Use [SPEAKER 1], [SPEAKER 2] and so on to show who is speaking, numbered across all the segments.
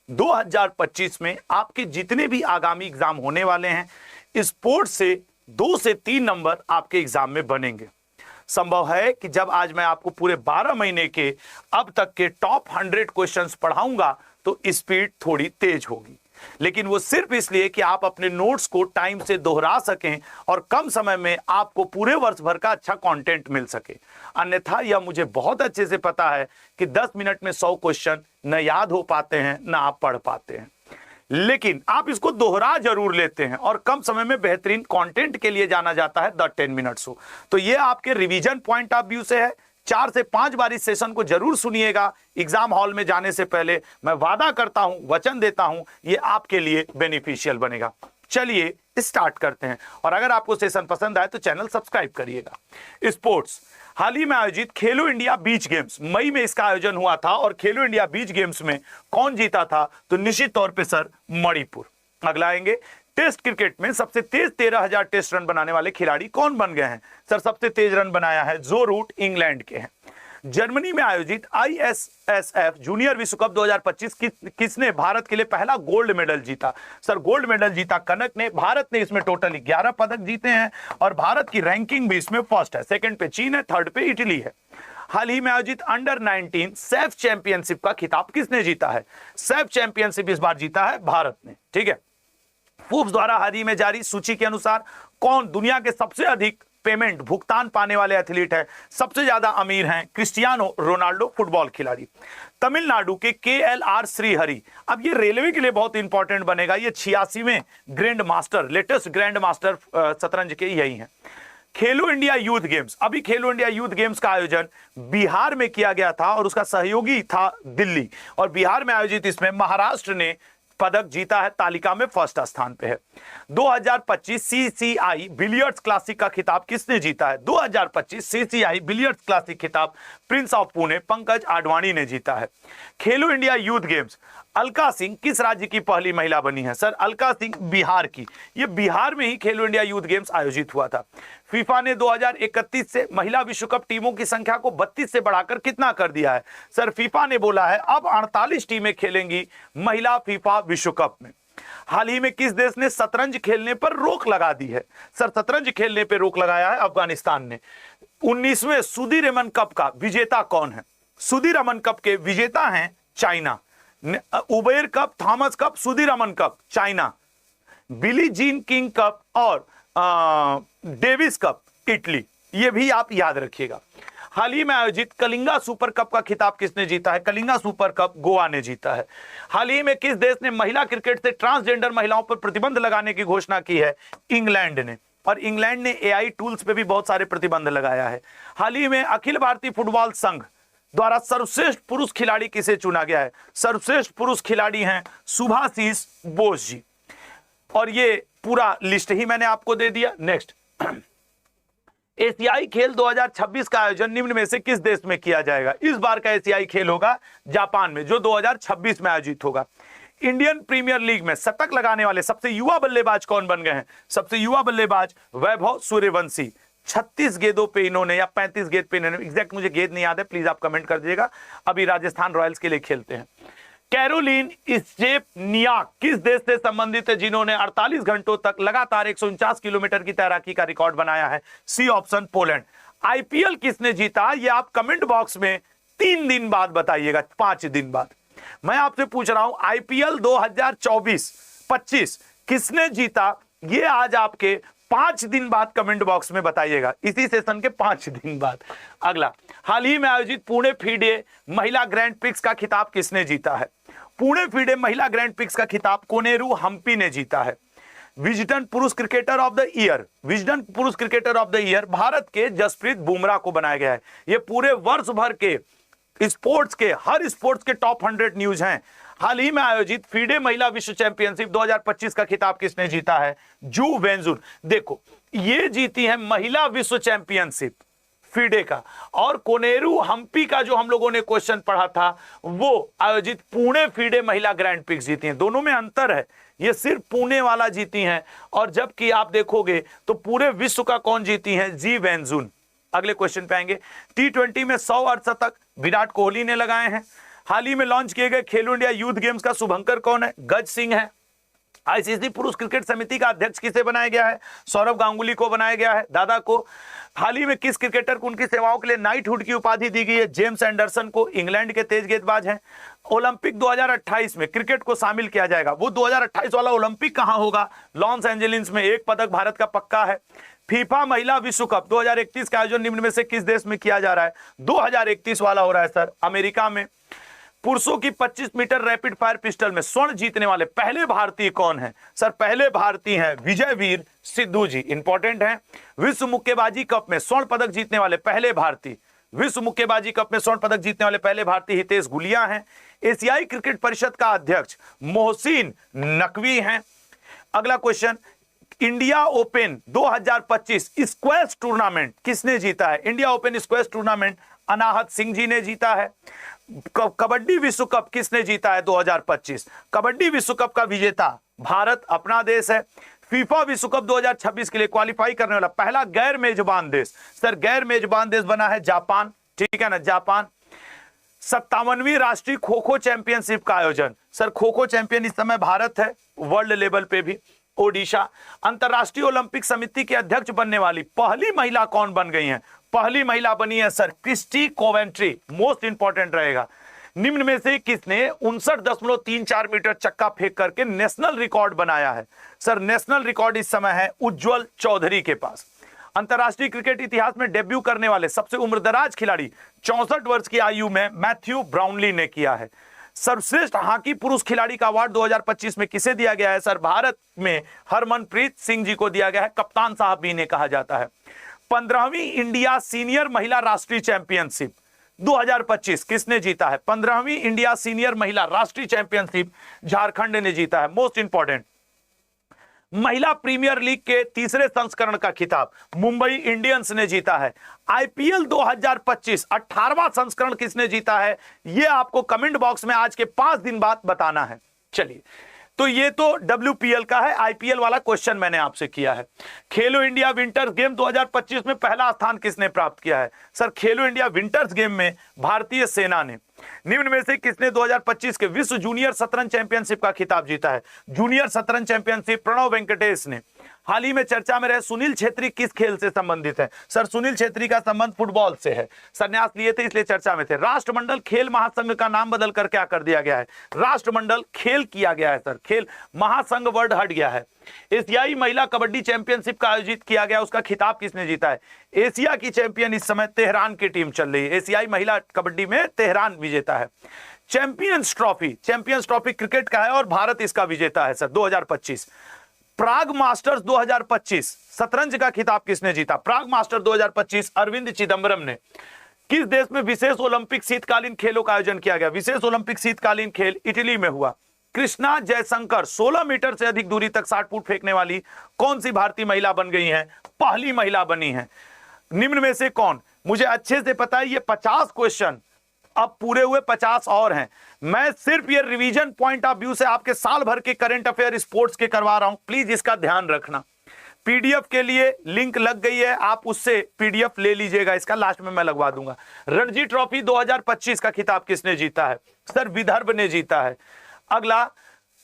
[SPEAKER 1] 2025 में आपके जितने भी आगामी एग्जाम होने वाले हैं, स्पोर्ट्स से 2 से 3 नंबर आपके एग्जाम में बनेंगे। संभव है कि जब आज मैं आपको पूरे 12 महीने के अब तक के टॉप 100 क्वेश्चंस पढ़ाऊंगा तो स्पीड थोड़ी तेज होगी, लेकिन वो सिर्फ इसलिए कि आप अपने नोट्स को टाइम से दोहरा सकें और कम समय में आपको पूरे वर्ष भर का अच्छा कंटेंट मिल सके। अन्यथा यह मुझे बहुत अच्छे से पता है कि 10 मिनट में 100 क्वेश्चन न याद हो पाते हैं न आप पढ़ पाते हैं, लेकिन आप इसको दोहरा जरूर लेते हैं और कम समय में बेहतरीन कंटेंट के लिए जाना जाता है द 10 मिनट्स हो। तो ये आपके रिवीजन पॉइंट ऑफ व्यू से है। 4 से 5 बार इस सेशन को जरूर सुनिएगा एग्जाम हॉल में जाने से पहले। मैं वादा करता हूं, वचन देता हूं, ये आपके लिए बेनिफिशियल बनेगा। चलिए स्टार्ट करते हैं, और अगर आपको सेशन पसंद आए तो चैनल सब्सक्राइब करिएगा। स्पोर्ट्स, हाल ही में आयोजित खेलो इंडिया बीच गेम्स, मई में इसका आयोजन हुआ था, और खेलो इंडिया बीच गेम्स में कौन जीता था? तो निश्चित तौर पे सर मणिपुर। अगला आएंगे टेस्ट क्रिकेट में सबसे तेज 13,000 टेस्ट रन बनाने वाले खिलाड़ी कौन बन गए हैं? सर सबसे तेज रन बनाया है जो रूट, इंग्लैंड के हैं। जर्मनी में आयोजित ISSF जूनियर विश्व कप 2025 किसने भारत के लिए पहला गोल्ड मेडल जीता? सर गोल्ड मेडल जीता कनक ने। भारत ने इसमें टोटल 11 पदक जीते हैं और भारत की रैंकिंग भी इसमें फर्स्ट है, सेकंड पे चीन है, थर्ड पे इटली है। हाल ही में आयोजित अंडर 19 सैफ चैंपियनशिप का खिताब किसने जीता है? सैफ चैंपियनशिप इस बार जीता है भारत ने। ठीक है, फोर्ब्स द्वारा हाल ही में जारी सूची के अनुसार कौन दुनिया के सबसे अधिक पेमेंट भुगतान पाने वाले एथलीट है? सबसे ज्यादा अमीर हैं क्रिस्टियानो रोनाल्डो, फुटबॉल खिलाड़ी। तमिलनाडु के KLR श्रीहरि, अब ये रेलवे के लिए बहुत इंपॉर्टेंट बनेगा, ये 86वें grandmaster, latest grandmaster शतरंज के यही हैं। खेलो इंडिया यूथ गेम्स, अभी खेलो इंडिया यूथ गेम्स का आयोजन बिहार में किया गया था और उसका सहयोगी था दिल्ली, और बिहार में आयोजित इसमें महाराष्ट्र ने पदक जीता है, तालिका में फर्स्ट स्थान पे है। 2025 CCI बिलियर्ड्स क्लासिक का खिताब किसने जीता है? 2025 CCI बिलियर्ड्स क्लासिक खिताब प्रिंस ऑफ पुणे पंकज आडवाणी ने जीता है। खेलो India youth games, Alka Singh किस राज्य की पहली महिला बनी है? सर अलका सिंह बिहार की। ये बिहार में ही खेलो इंडिया यूथ गेम्स आयोजित हुआ था। फीफा ने 2031 से महिला विश्व कप टीमों की संख्या को 32 से बढ़ाकर कितना कर दिया है? सर फीफा ने बोला है अब 48 टीमें खेलेंगी महिला फीफा विश्व कप में। हाल ही में किस देश ने शतरंज खेलने पर रोक लगा दी है? सर शतरंज खेलने पर रोक लगाया है अफगानिस्तान ने। 19वें सुदीरमन कप का विजेता कौन है? सुदीरमन कप के विजेता हैं China. Uber cup, Thomas cup, Sudirman cup China. Billie Jean King cup और डेविस कप इटली, ये भी आप याद रखिएगा। हाल ही में आयोजित कलिंगा सुपर कप का खिताब किसने जीता है? कलिंगा सुपर कप गोवा ने जीता है। हाल ही में किस देश ने महिला क्रिकेट से ट्रांसजेंडर महिलाओं पर प्रतिबंध लगाने की घोषणा की है? इंग्लैंड ने, और इंग्लैंड ने AI टूल्स पे भी बहुत सारे प्रतिबंध लगाया है। हाल ही में अखिल भारतीय फुटबॉल संघ द्वारा सर्वश्रेष्ठ पुरुष खिलाड़ी किसे चुना गया है? सर्वश्रेष्ठ पुरुष खिलाड़ी हैं सुभाशीष बोस जी, और ये पूरा लिस्ट ही मैंने आपको दे दिया। नेक्स्ट, एशियाई खेल 2026 का आयोजन निम्न में से किस देश में किया जाएगा? इस बार का एशियाई खेल होगा जापान में, जो 2026 में आयोजित होगा। इंडियन प्रीमियर लीग में शतक लगाने वाले सबसे युवा बल्लेबाज कौन बन गए हैं? सबसे युवा बल्लेबाज वैभव सूर्यवंशी। 36 गेंदों पे इन्होंने, या 35 गेंद पे इन्होंने, एग्जैक्ट मुझे गेंद नहीं याद है, प्लीज आप कमेंट कर दीजिएगा। अभी राजस्थान रॉयल्स के लिए खेलते हैं। कैरोलिन स्टेपनियाक किस देश से संबंधित है जिन्होंने 48 घंटों तक लगातार 149 किलोमीटर की तैराकी का रिकॉर्ड बनाया है? C option, Poland. IPL किसने जीता? ये आप कमेंट बॉक्स में 3 दिन बाद बताइएगा, 5 दिन बाद। मैं आपसे पूछ रहा हूं IPL 2024-25 किसने जीता? ये आज आपके 5 दिन बाद कमेंट बॉक्स में बताइएगा, इसी सेशन के 5 दिन बाद। अगला, हाल ही में आयोजित पुणे फीडे महिला ग्रैंड प्रिक्स का खिताब किसने जीता है? पुणे फीडे महिला ग्रैंड प्रिक्स का खिताब कोनेरू हम्पी ने जीता है। विजडन पुरुष cricketer of the year, Wisden पुरुष cricketer of the year Bharat के जसप्रीत बुमराह को बनाया गया है। ये पूरे वर्ष भर के स्पोर्ट्स के, हर स्पोर्ट्स के टॉप 100 न्यूज हैं। हाल ही में आयोजित फीडे महिला विश्व चैंपियनशिप 2025 का खिताब किसने जीता है? जू वेंजुन। देखो ये जीती है महिला विश्व चैंपियनशिप फीडे का, और कोनेरू हम्पी का जो हम लोगों ने क्वेश्चन पढ़ा था वो आयोजित पुणे फीडे महिला ग्रैंड प्रिक्स जीती हैं। दोनों में अंतर है, ये सिर्फ पुणे वाला जीती हैं, और जबकि आप देखोगे तो पूरे विश्व का कौन जीती हैं? जी वेंजुन। अगले क्वेश्चन पे आएंगे। T20 में 100 अर्धशतक विराट कोहली ने लगाए हैं। हाल ही में लॉन्च किए गए खेलो इंडिया यूथ गेम्स का शुभंकर कौन है? गज सिंह है। आईसीसी पुरुष क्रिकेट समिति का अध्यक्ष किसे बनाया गया है? सौरव गांगुली को बनाया गया है, दादा को। हाल ही में किस क्रिकेटर को उनकी सेवाओं के लिए नाइटहुड की उपाधि दी गई है? जेम्स एंडरसन को, इंग्लैंड के तेज गेंदबाज हैं। ओलंपिक 2028 में क्रिकेट को शामिल किया जाएगा, वो 2028 वाला ओलंपिक कहां होगा? लॉस एंजेलिस में। एक पदक भारत का पक्का है। फीफा महिला विश्व कप 2031 का आयोजन निम्न में से किस देश में किया जा रहा है? 2031 वाला हो रहा है सर, अमेरिका में। पुरुषों की 25 मीटर रैपिड फायर पिस्टल में स्वर्ण जीतने वाले पहले भारतीय कौन है? सर पहले भारतीय हैं विजयवीर सिद्धू जी, इंपॉर्टेंट है। विश्व मुक्केबाजी कप में स्वर्ण पदक जीतने वाले पहले भारतीय, विश्व मुक्केबाजी कप में स्वर्ण पदक जीतने वाले पहले भारतीय हितेश गुलिया हैं। एशियाई क्रिकेट परिषद का अध्यक्ष मोहसिन नकवी हैं। अगला question, India Open 2025 squash tournament किसने जीता है? India Open squash tournament Anahat Singh ji ने जीता है। कबड्डी विश्व कप किसने जीता है 2025? कबड्डी विश्व कप का विजेता भारत अपना देश है। फीफा विश्व कप 2026 के लिए क्वालिफाई करने वाला पहला गैर मेजबान देश, सर गैर मेजबान देश बना है जापान, ठीक है ना, जापान। 57वीं राष्ट्रीय खो खो चैंपियनशिप का आयोजन, सर खो खो चैंपियन इस समय भारत है, वर्ल्ड लेवल पे भी ओडिशा। अंतरराष्ट्रीय ओलंपिक समिति के अध्यक्ष बनने वाली पहली महिला कौन बन गई हैं? पहली महिला बनी है sir Christie Coventry, most important रहेगा। निम्न में से किसने 59.34 मीटर चक्का फेंक करके नेशनल रिकॉर्ड बनाया है? सर नेशनल रिकॉर्ड इस समय है उज्जवल चौधरी के पास। अंतरराष्ट्रीय क्रिकेट इतिहास में डेब्यू करने वाले सबसे उम्रदराज खिलाड़ी 64 वर्ष की आयु में मैथ्यू ब्राउनली ने किया है। सर्वश्रेष्ठ हॉकी पुरुष खिलाड़ी का अवार्ड 2025 में किसे दिया गया है? सर भारत में हरमनप्रीत सिंह जी को दिया गया है, कप्तान साहब भी इन्हें कहा जाता है। 15वीं इंडिया सीनियर महिला राष्ट्रीय चैंपियनशिप 2025 किसने जीता है? 15वीं इंडिया सीनियर महिला राष्ट्रीय चैंपियनशिप झारखंड ने जीता है। मोस्ट इंपॉर्टेंट, महिला प्रीमियर लीग के तीसरे संस्करण का खिताब मुंबई इंडियंस ने जीता है। आईपीएल 2025 18वां संस्करण किसने जीता है? यह आपको कमेंट बॉक्स में आज के 5 दिन बाद बताना है। चलिए, तो ये तो WPL का है, आईपीएल वाला क्वेश्चन मैंने आपसे किया है। खेलो इंडिया विंटर्स गेम 2025 में पहला स्थान किसने प्राप्त किया है? सर खेलो इंडिया विंटर्स गेम में भारतीय सेना ने। निम्न में से किसने 2025 के विश्व जूनियर शतरंज चैंपियनशिप का खिताब जीता है? जूनियर शतरंज चैंपियनशिप प्रणव वेंकटेश ने। हाल ही में चर्चा में रहे सुनील छेत्री किस खेल से संबंधित है? सर सुनील छेत्री का संबंध फुटबॉल से है, संन्यास लिए थे इसलिए चर्चा में थे। राष्ट्रमंडल खेल महासंघ का नाम बदलकर क्या कर दिया गया है? राष्ट्रमंडल खेल किया गया है सर, खेल महासंघ वर्ड हट गया है। एशियाई महिला कबड्डी चैंपियनशिप का आयोजित किया गया, उसका खिताब किसने जीता है? एशिया की चैंपियन इस समय तेहरान की टीम चल रही है, एशियाई महिला कबड्डी में तेहरान विजेता है। चैंपियंस ट्रॉफी क्रिकेट का है और भारत इसका विजेता है सर 2025। प्राग मास्टर्स 2025 शतरंज का खिताब किसने जीता? प्राग मास्टर 2025 अरविंद चिदम्बरम ने। किस देश में विशेष ओलंपिक शीतकालीन खेलों का आयोजन किया गया? विशेष ओलंपिक शीतकालीन खेल इटली में हुआ। कृष्णा जयशंकर 16 मीटर से अधिक दूरी तक 60 फुट फेंकने वाली कौन सी भारतीय महिला बन गई हैं? पहली महिला बनी है। निम्न में से कौन? मुझे अच्छे से पता है ये 50 क्वेश्चन अब पूरे हुए 50 और हैं। मैं सिर्फ ये रिवीजन पॉइंट ऑफ व्यू से आपके साल भर के करंट अफेयर स्पोर्ट्स के करवा रहा हूं, प्लीज इसका ध्यान रखना। पीडीएफ के लिए लिंक लग गई है, आप उससे पीडीएफ ले लीजिएगा, इसका लास्ट में मैं लगवा दूंगा। रणजी ट्रॉफी 2025 का खिताब किसने जीता है? सर विदर्भ ने जीता है। अगला,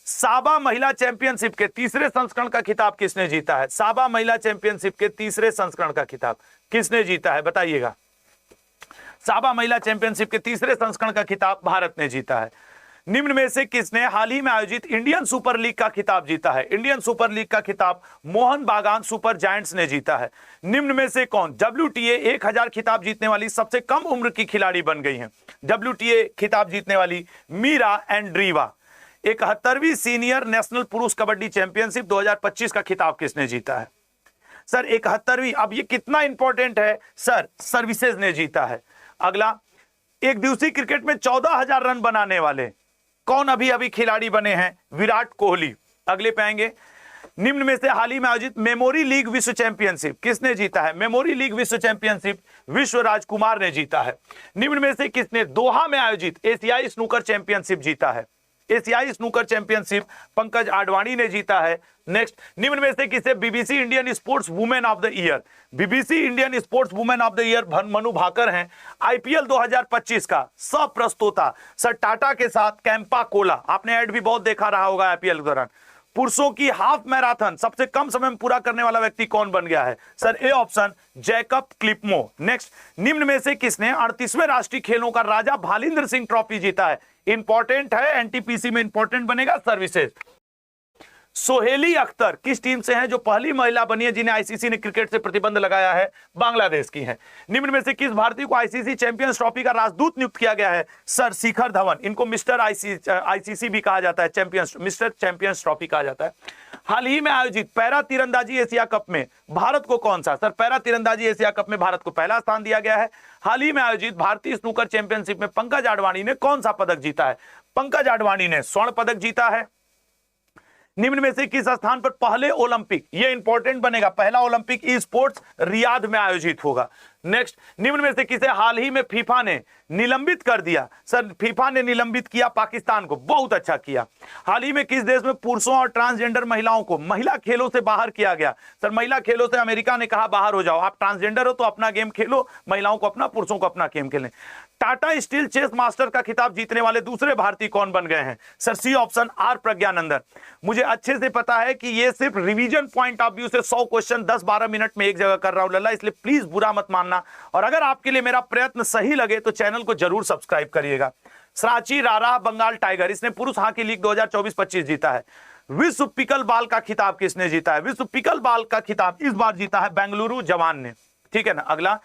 [SPEAKER 1] साबा महिला चैंपियनशिप के तीसरे संस्करण का खिताब किसने जीता है? साबा महिला चैंपियनशिप के तीसरे संस्करण का खिताब किसने जीता है बताइएगा? साबा महिला चैंपियनशिप के तीसरे संस्करण का खिताब भारत ने जीता है। निम्न में से किसने हाल ही में आयोजित इंडियन सुपर लीग का खिताब जीता है? इंडियन सुपर लीग का खिताब मोहन बागान सुपर जायंट्स ने जीता है। निम्न में से कौन WTA 1000 खिताब जीतने वाली सबसे कम उम्र की खिलाड़ी बन गई हैं? WTA खिताब जीतने वाली मीरा एंड्रीवा। 71वीं सीनियर नेशनल पुरुष कबड्डी चैंपियनशिप 2025 का खिताब किसने जीता है? सर 71वीं। अब ये कितना इंपॉर्टेंट है सर? सर्विसेज ने जीता है। अगला, एक दिवसीय क्रिकेट में 14,000 रन बनाने वाले कौन अभी खिलाड़ी बने हैं? विराट कोहली। अगले पे आएंगे, निम्न में से हाल ही में आयोजित मेमोरी लीग विश्व चैंपियनशिप किसने जीता है? मेमोरी लीग विश्व चैंपियनशिप विश्व राजकुमार ने जीता है। निम्न में से किसने दोहा में आयोजित एशियाई स्नूकर चैंपियनशिप जीता है? एशियाई स्नूकर चैंपियनशिप पंकज आडवाणी ने जीता है। नेक्स्ट, निम्न में से किसे BBC Indian sports women of the year, BBC Indian sports women of the year Manu Bhaker हैं। आईपीएल 2025 का सह प्रस्तोता सर टाटा के साथ कैंपा कोला, आपने ऐड भी बहुत देखा रहा होगा आईपीएल के दौरान। पुरुषों की हाफ मैराथन सबसे कम समय में पूरा करने वाला व्यक्ति कौन बन गया है? सर ए ऑप्शन जैकब क्लिपमो। नेक्स्ट, निम्न में से किसने 38वें राष्ट्रीय खेलों का राजा भालिंद्र सिंह ट्रॉफी जीता है? इंपॉर्टेंट है, एनटीपीसी में इंपॉर्टेंट बनेगा सर्विसेज। सोहेली अख्तर किस टीम से हैं जो पहली महिला बनी है जिन्हें आईसीसी ने क्रिकेट से प्रतिबंध लगाया है? बांग्लादेश की है। निम्न में से किस भारतीय को आईसीसी चैंपियंस ट्रॉफी का राजदूत नियुक्त किया गया है? सर शिखर धवन, इनको मिस्टर आईसीसी भी कहा जाता है, मिस्टर चैंपियंस ट्रॉफी कहा जाता है। हाल ही में आयोजित पैरा तीरंदाजी एशिया कप में भारत को कौन सा, सर पैरा तीरंदाजी एशिया कप में भारत को पहला स्थान दिया गया है। हाल ही में आयोजित भारतीय स्नूकर चैंपियनशिप में पंकज आडवाणी ने कौन सा पदक जीता है? पंकज आडवाणी ने स्वर्ण पदक जीता है। निम्न में से किस स्थान पर पहले ओलंपिक, ये इंपॉर्टेंट बनेगा, पहला ओलंपिक ई स्पोर्ट्स रियाद में आयोजित होगा। नेक्स्ट, निम्न में से किसे हाल ही में फीफा ने निलंबित कर दिया? सर फीफा ने निलंबित किया पाकिस्तान को, बहुत अच्छा किया। हाल ही में किस देश में पुरुषों और ट्रांसजेंडर महिलाओं को महिला खेलों से बाहर किया गया? सर महिला खेलों से अमेरिका ने कहा बाहर हो जाओ, आप ट्रांसजेंडर हो तो अपना गेम खेलो, महिलाओं को अपना, पुरुषों को अपना गेम खेलें। टाटा स्टील चेस मास्टर का खिताब जीतने वाले दूसरे भारतीय कौन बन गए हैं? Sir C option R Praggnanandhaa. मुझे अच्छे से पता है कि ये सिर्फ रिवीजन पॉइंट ऑफ व्यू से 100 क्वेश्चन 10-12 मिनट में एक जगह कर रहा हूं लल्ला, इसलिए प्लीज बुरा मत मानना। और अगर आपके लिए मेरा प्रयत्न सही लगे तो चैनल को जरूर सब्सक्राइब करिएगा। सांची रारा बंगाल टाइगर, इसने पुरुष हॉकी लीग 2024-25 जीता है। विश्व पिकल बॉल का खिताब किसने जीता है? विश्व पिकल बॉल का खिताब इस बार जीता है बेंगलुरु जवान ने, ठीक है ना। अगला,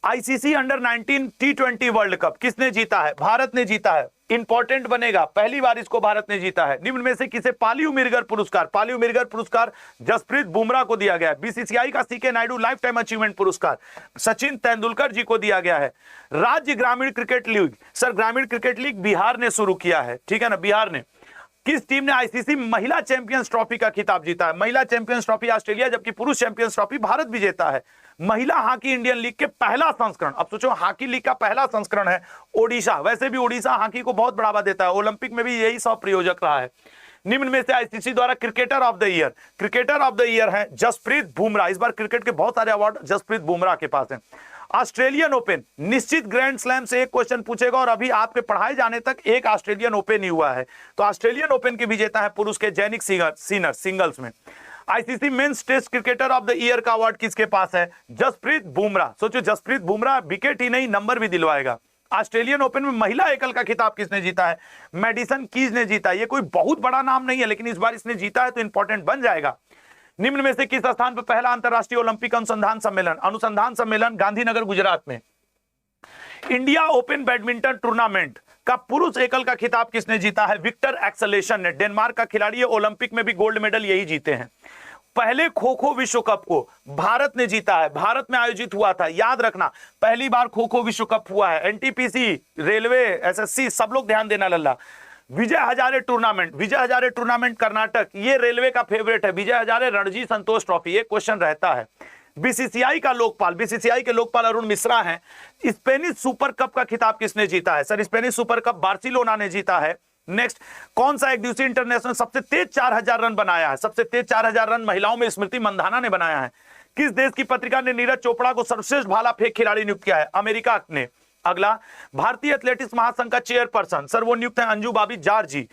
[SPEAKER 1] ICC under 19 T20 world cup किसने जीता है? भारत ने जीता है, इंपॉर्टेंट बनेगा, पहली बार इसको भारत ने जीता है। निम्न में से किसे पाली उमिरगर पुरस्कार, पाली उमिरगर पुरस्कार जसप्रीत बुमराह को दिया गया है। बीसीसीआई का CK Naidu lifetime achievement पुरस्कार सचिन तेंदुलकर जी को दिया गया है। राज्य ग्रामीण क्रिकेट लीग, सर ग्रामीण क्रिकेट लीग बिहार ने शुरू किया है, ठीक है ना, बिहार ने। किस टीम ने आईसीसी महिला चैंपियंस ट्रॉफी का खिताब जीता है? महिला चैंपियंस ट्रॉफी ऑस्ट्रेलिया, जबकि पुरुष चैंपियंस ट्रॉफी भारत विजेता है। महिला हॉकी इंडियन लीग के पहला संस्करण, अब सोचो हॉकी लीग का पहला संस्करण है ओडिशा, वैसे भी ओडिशा हॉकी को बहुत बढ़ावा देता है, ओलंपिक में भी यही सह प्रायोजक रहा है। निम्न में से आईसीसी द्वारा cricketer of the year, cricketer of the year है जसप्रीत बुमराह। इस बार क्रिकेट के बहुत सारे अवार्ड जसप्रीत बुमराह के पास हैं। ऑस्ट्रेलियन ओपन, निश्चित ग्रैंड स्लैम से एक क्वेश्चन पूछेगा और अभी आपके पढ़ाए जाने तक एक ऑस्ट्रेलियन ओपन ही हुआ है, तो ऑस्ट्रेलियन ओपन के विजेता है पुरुष के जैनिक सिनर सिंगल्स में। ICC men's test cricketer of the year का अवार्ड किसके पास है? जसप्रीत बुमराह। सोचो जसप्रीत बुमराह विकेट ही नहीं नंबर भी दिलवाएगा। ऑस्ट्रेलियन ओपन में महिला एकल का खिताब किसने जीता है? मेडिसन कीज ने जीता है। ये कोई बहुत बड़ा नाम नहीं है, लेकिन इस बार इसने जीता है तो इंपॉर्टेंट बन जाएगा। निम्न में से किस स्थान पर पहला अंतरराष्ट्रीय ओलंपिक अनुसंधान सम्मेलन गांधीनगर गुजरात में। इंडिया ओपन बैडमिंटन टूर्नामेंट का पुरुष एकल का खिताब किसने जीता है? विक्टर एक्सेलेशन ने, डेनमार्क का खिलाड़ी है, ओलंपिक में भी गोल्ड मेडल यही जीते हैं। पहले खो खो विश्व कप को भारत ने जीता है, भारत में आयोजित हुआ था, याद रखना पहली बार खो खो विश्व कप हुआ है। एनटीपीसी, रेलवे, एसएससी, सब लोग ध्यान देना लल्ला। विजय हजारे टूर्नामेंट कर्नाटक, ये रेलवे का फेवरेट है, विजय हजारे रणजी संतोष ट्रॉफी, ये क्वेश्चन रहता है। बीसीसीआई के लोकपाल अरुण मिश्रा हैं। स्पेनिश सुपर कप का खिताब किसने जीता है? Sir Spanish super cup Barcelona ने जीता है। नेक्स्ट, कौन सा एक दिवसीय इंटरनेशनल सबसे तेज 4000 रन बनाया है? सबसे तेज 4000 रन महिलाओं में स्मृति मंधाना ने बनाया है। किस देश की पत्रिका ने नीरज चोपड़ा को सर्वश्रेष्ठ भाला फेंक खिलाड़ी नियुक्त किया है? अमेरिका ने। अगला, भारतीय एथलेटिक्स महासंघ का चेयरपर्सन, सर वो नियुक्त है अंजू बाबी जार्जी।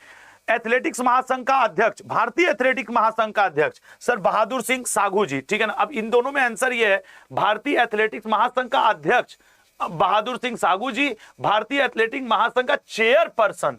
[SPEAKER 1] एथलेटिक्स महासंघ का अध्यक्ष, भारतीय एथलेटिक्स महासंघ का अध्यक्ष सर बहादुर सिंह साहू जी, ठीक है ना। अब इन दोनों में आंसर ये है, भारतीय एथलेटिक्स महासंघ का अध्यक्ष बहादुर सिंह साहू जी, भारतीय एथलेटिक्स महासंघ का चेयरपर्सन,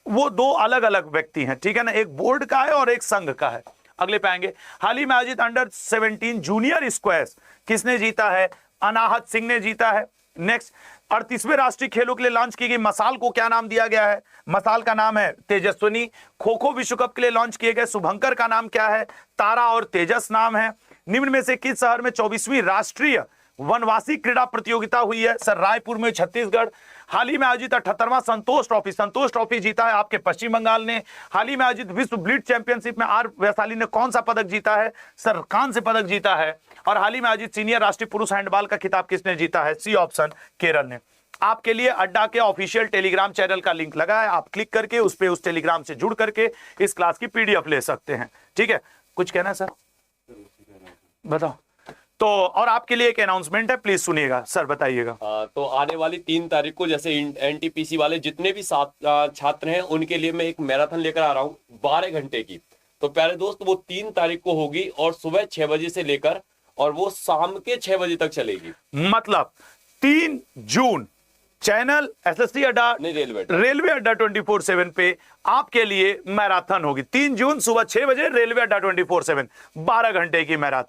[SPEAKER 1] वो दो अलग अलग व्यक्ति हैं, ठीक है ना, एक बोर्ड का है और एक संघ का है। अगले पे आएंगे, हाल ही में आयोजित अंडर 17 जूनियर स्क्वैश किसने जीता है? अनाहत सिंह ने जीता है। नेक्स्ट, 38वें राष्ट्रीय खेलों के लिए लॉन्च की गई मसाल को क्या नाम दिया गया है? मसाल का नाम है तेजस्विनी। खो खो विश्व कप के लिए लॉन्च किए गए शुभंकर का नाम क्या है? तारा और तेजस नाम है। निम्न में से किस शहर में 24वीं राष्ट्रीय वनवासी क्रीड़ा प्रतियोगिता हुई है? सर रायपुर में, छत्तीसगढ़। हाल ही में आयोजित 78वां संतोष ट्रॉफी जीता है आपके पश्चिम बंगाल ने। हाल ही में आयोजित विश्व ब्लिट्ज चैंपियनशिप में आर वैशाली ने कौन सा पदक जीता है? सर कांस्य पदक जीता है। और हाल ही में आयोजित सीनियर राष्ट्रीय पुरुष हैंडबॉल का खिताब किसने जीता है? सी ऑप्शन केरल ने। आपके लिए अड्डा के ऑफिशियल टेलीग्राम चैनल का लिंक लगा है, आप क्लिक करके उस पे उस टेलीग्राम से जुड़ करके इस क्लास की पीडीएफ ले सकते हैं। ठीक है, कुछ कहना है सर? बताओ। तो और आपके लिए एक अनाउंसमेंट है, प्लीज सुनिएगा सर, बताइएगा।
[SPEAKER 2] तो आने वाली 3 तारीख को जैसे एनटीपीसी वाले जितने भी छात्र हैं उनके लिए मैं एक मैराथन लेकर आ रहा हूँ 12 घंटे की। तो प्यारे दोस्त, वो 3 तारीख को होगी और सुबह 6 बजे से लेकर और वो शाम के 6 बजे तक चलेगी।
[SPEAKER 1] मतलब 3 जून चैनल एसएससी अड्डा, रेलवे अड्डा 24/7 पे आपके लिए मैराथन होगी। 3 जून सुबह 6 बजे रेलवे अड्डा 24/7, 12 घंटे की मैराथन।